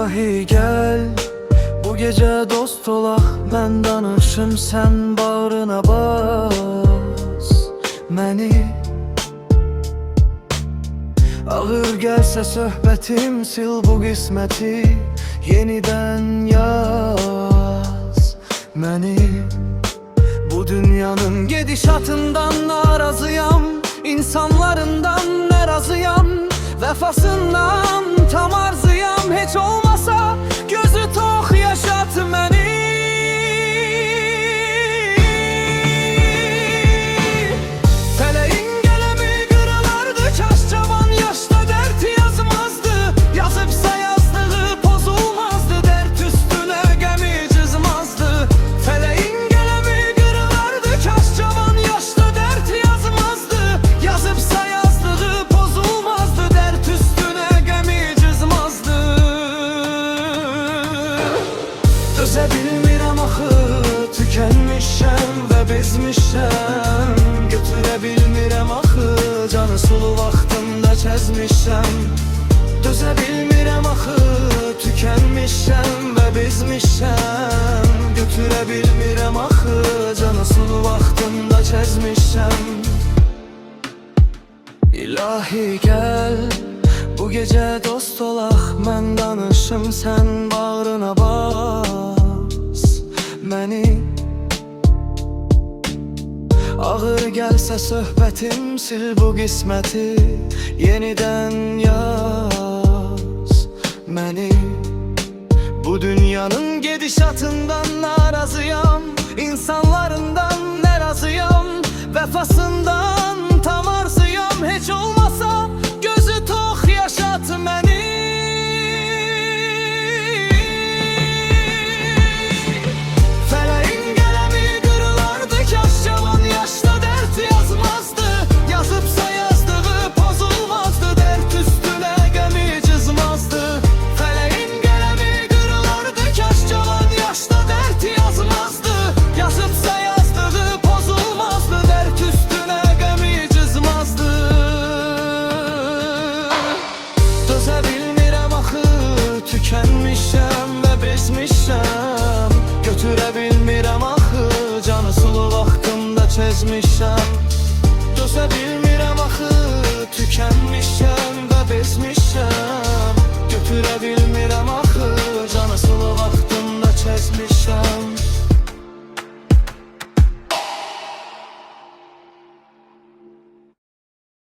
İlahi gel, bu gece dost olaq. Mən danışım, sən bağrına bas məni. Ağır gəlsə söhbətim, sil bu qisməti, yenidən yaz məni. Bu dünyanın gedişatından narazıyam, insanlarından narazıyam, vəfasından tam arzıyam. Heç olmasa gözü tox yaşat məni. Fələyin qələmi qırılardı, kaş cavan yaşda dert yazmazdı. Yazıbsa yazdığı pozulmazdı, dert üstüne gəmi cızmazdı. Fələyin qələmi qırılardı, kaş cavan yaşda dert yazmazdı. Yazıbsa yazdığı pozulmazdı, dert üstüne gəmi cızmazdı. Dözə bilmirəm axı, tükənmişəm və bezmişəm. Götürə bilmirəm axı, canı sulu vaxtımda çəzmişəm. Dözə bilmirəm axı, tükənmişəm və bezmişəm. Götürə bilmirəm axı, canı sulu vaxtımda çəzmişəm. İlahi gəl, bu gecə dost olaq. Mən danışım, sən bağrına bas məni. Ağır gəlsə söhbətim, sil bu qisməti, yenidən yaz məni. Bu dünyanın gedişatından narazıyam, insanlarından narazıyam, vəfasından